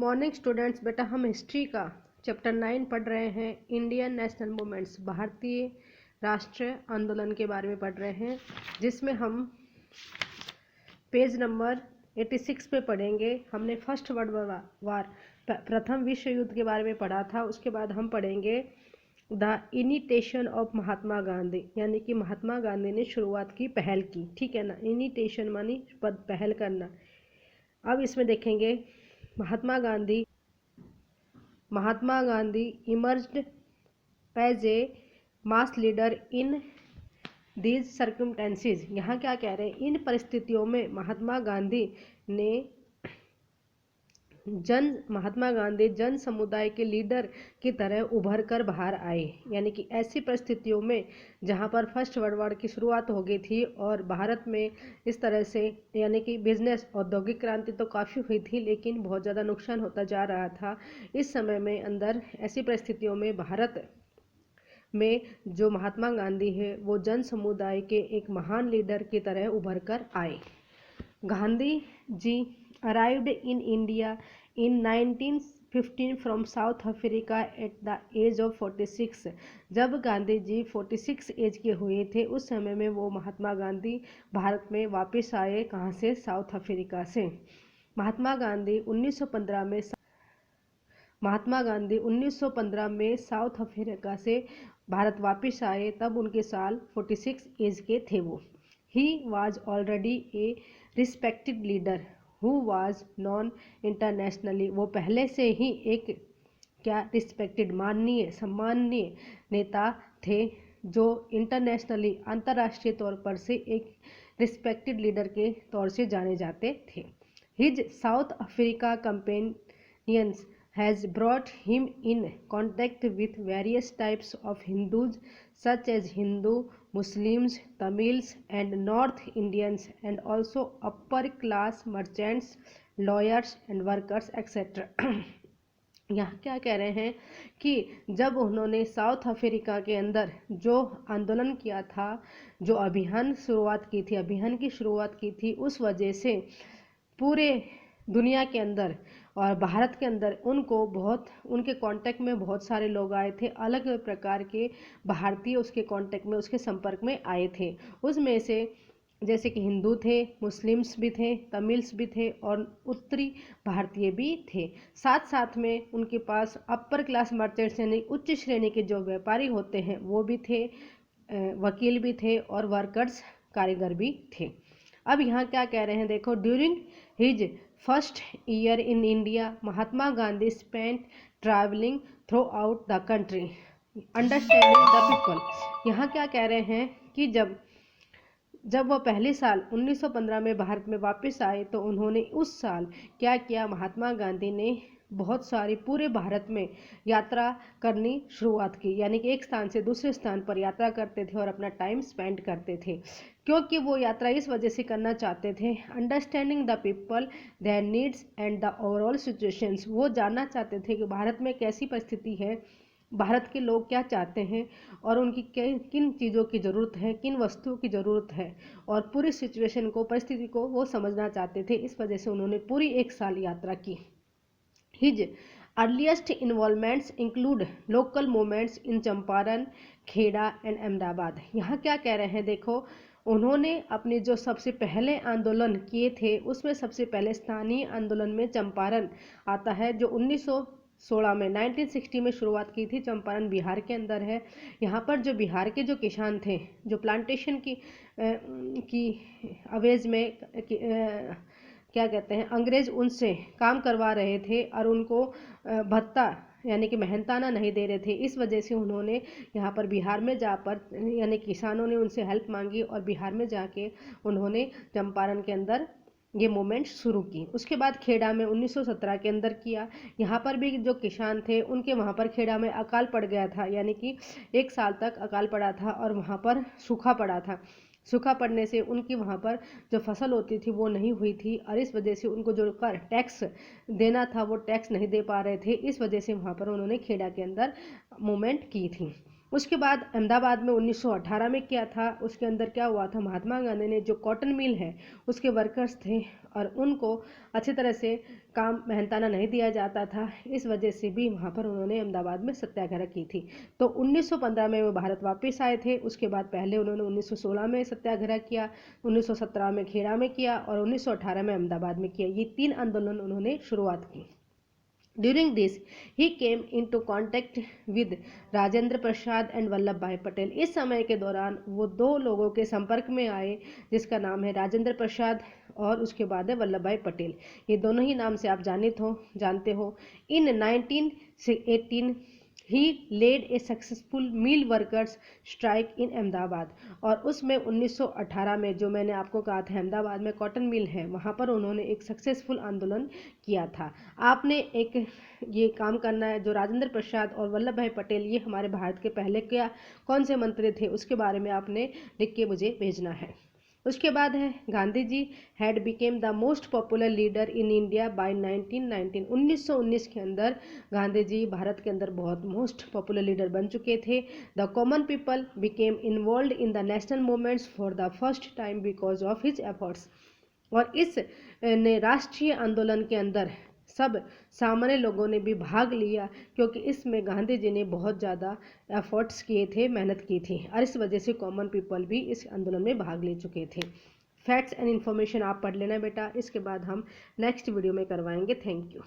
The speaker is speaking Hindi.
Morning students. बेटा हम हिस्ट्री का चैप्टर 9 पढ़ रहे हैं। इंडियन नेशनल मूवमेंट्स, भारतीय राष्ट्रीय आंदोलन के बारे में पढ़ रहे हैं, जिसमें हम पेज नंबर 86 पे पढ़ेंगे। हमने फर्स्ट वर्ल्ड वार प्रथम विश्व युद्ध के बारे में पढ़ा था। उसके बाद हम पढ़ेंगे द इनिटेशन ऑफ महात्मा गांधी, यानी कि महात्मा गांधी ने शुरुआत की, पहल की। ठीक है ना, इनिटेशन मानी पहल करना। अब इसमें देखेंगे Mahatma Gandhi emerged as a mass leader in these circumstances. यहाँ क्या कह रहे हैं, इन परिस्थितियों में महात्मा गांधी जन समुदाय के लीडर की तरह उभर कर बाहर आए। यानी कि ऐसी परिस्थितियों में जहाँ पर फर्स्ट वर्ल्ड वॉर की शुरुआत हो गई थी और भारत में इस तरह से यानी कि बिजनेस औद्योगिक क्रांति तो काफ़ी हुई थी, लेकिन बहुत ज़्यादा नुकसान होता जा रहा था। इस समय में अंदर ऐसी परिस्थितियों में भारत में जो महात्मा गांधी है वो जन समुदाय के एक महान लीडर की तरह उभर कर आए। Gandhi ji arrived in India in 1915 from South Africa at the age of 46। जब गांधी जी 46 एज के हुए थे, उस समय में वो महात्मा गांधी भारत में वापस आए। कहाँ से? साउथ अफ्रीका से। महात्मा गांधी 1915 में साउथ अफ्रीका से भारत वापस आए। तब उनके साल 46 एज के थे वो। He was already A respected leader who was non internationally. वो पहले से ही एक रिस्पेक्टेड, माननीय, सम्माननीय नेता थे, जो इंटरनेशनली, अंतर्राष्ट्रीय तौर पर से एक रिस्पेक्टेड लीडर के तौर से जाने जाते थे। His south Africa companions has brought him in contact with various types of Hindus such as Hindu, Muslims, Tamils and North Indians, and also upper class merchants, lawyers and workers etc. यहाँ क्या कह रहे हैं कि जब उन्होंने साउथ अफ्रीका के अंदर जो आंदोलन किया था, जो अभियान की शुरुआत की थी, उस वजह से पूरे दुनिया के अंदर और भारत के अंदर उनके कांटेक्ट में बहुत सारे लोग आए थे। अलग अलग प्रकार के भारतीय उसके कांटेक्ट में, उसके संपर्क में आए थे। उसमें से जैसे कि हिंदू थे, मुस्लिम्स भी थे, तमिल्स भी थे और उत्तरी भारतीय भी थे। साथ साथ में उनके पास अपर क्लास मर्चेंट्स यानी उच्च श्रेणी के जो व्यापारी होते हैं वो भी थे, वकील भी थे और वर्कर्स, कारीगर भी थे। अब यहाँ क्या कह रहे हैं, देखो, during his first year in India Mahatma Gandhi spent travelling through out the country understanding the people. यहाँ क्या कह रहे हैं कि जब वह पहले साल 1915 में भारत में वापस आए तो उन्होंने उस साल क्या किया, महात्मा गांधी ने बहुत सारी पूरे भारत में यात्रा करनी शुरुआत की। यानी कि एक स्थान से दूसरे स्थान पर यात्रा करते थे और अपना टाइम स्पेंड करते थे, क्योंकि वो यात्रा इस वजह से करना चाहते थे, understanding the people, there needs and the overall situations. वो जानना चाहते थे कि भारत में कैसी परिस्थिति है, भारत के लोग क्या चाहते हैं और उनकी किन चीज़ों की ज़रूरत है, किन वस्तुओं की ज़रूरत है, और पूरी सिचुएशन को, परिस्थिति को वो समझना चाहते थे। इस वजह से उन्होंने पूरी एक साल यात्रा की। His earliest involvements include local movements in Champaran, Kheda and Ahmedabad. यहाँ क्या कह रहे हैं, देखो, उन्होंने अपने जो सबसे पहले आंदोलन किए थे उसमें सबसे पहले स्थानीय आंदोलन में चंपारण आता है, जो 1960 में शुरुआत की थी। चंपारण बिहार के अंदर है। यहाँ पर जो बिहार के जो किसान थे, जो प्लांटेशन की अवेज में क्या कहते हैं, अंग्रेज उनसे काम करवा रहे थे और उनको भत्ता यानी कि मेहनताना नहीं दे रहे थे। इस वजह से उन्होंने यहाँ पर बिहार में यानी किसानों ने उनसे हेल्प मांगी और बिहार में जाके उन्होंने चंपारण के अंदर ये मूवमेंट शुरू की। उसके बाद खेड़ा में 1917 के अंदर किया। यहाँ पर भी जो किसान थे उनके वहाँ पर खेड़ा में अकाल पड़ गया था, यानी कि 1 साल तक अकाल पड़ा था और वहाँ पर सूखा पड़ा था। सूखा पड़ने से उनकी वहाँ पर जो फसल होती थी वो नहीं हुई थी और इस वजह से उनको जो कर टैक्स देना था वो टैक्स नहीं दे पा रहे थे। इस वजह से वहाँ पर उन्होंने खेड़ा के अंदर मूवमेंट की थी। उसके बाद अहमदाबाद में 1918 में किया था। उसके अंदर क्या हुआ था, महात्मा गांधी ने जो कॉटन मिल है उसके वर्कर्स थे और उनको अच्छी तरह से काम मेहनताना नहीं दिया जाता था, इस वजह से भी वहाँ पर उन्होंने अहमदाबाद में सत्याग्रह की थी। तो 1915 में वो भारत वापस आए थे। उसके बाद पहले उन्होंने 1916 में सत्याग्रह किया, 1917 में खेड़ा में किया और 1918 में अहमदाबाद में किया। ये 3 आंदोलन उन्होंने शुरुआत की। During this, he came into contact with Rajendra Prasad and Vallabh भाई पटेल। इस समय के दौरान वो 2 लोगों के संपर्क में आए जिसका नाम है राजेंद्र प्रसाद और उसके बाद है वल्लभ भाई पटेल। ये दोनों ही नाम से आप जानते हो। In 1918 he led a successful mill workers strike in Ahmedabad, और उसमें 1918 में जो मैंने आपको कहा था अहमदाबाद में कॉटन मिल है, वहाँ पर उन्होंने एक सक्सेसफुल आंदोलन किया था। आपने एक ये काम करना है, जो राजेंद्र प्रसाद और वल्लभ भाई पटेल ये हमारे भारत के पहले क्या कौन से मंत्री थे उसके बारे में आपने लिख के मुझे भेजना है। उसके बाद है Gandhi ji had become the most popular leader in India by 1919। 1919 के अंदर गांधी जी भारत के अंदर बहुत मोस्ट पॉपुलर लीडर बन चुके थे। The common people became involve in the national movements for the first time because of his efforts. और इस राष्ट्रीय आंदोलन के अंदर सब सामान्य लोगों ने भी भाग लिया, क्योंकि इसमें गांधी जी ने बहुत ज़्यादा एफर्ट्स किए थे, मेहनत की थी, और इस वजह से कॉमन पीपल भी इस आंदोलन में भाग ले चुके थे। फैक्ट्स एंड इन्फॉर्मेशन आप पढ़ लेना बेटा, इसके बाद हम नेक्स्ट वीडियो में करवाएंगे। Thank you.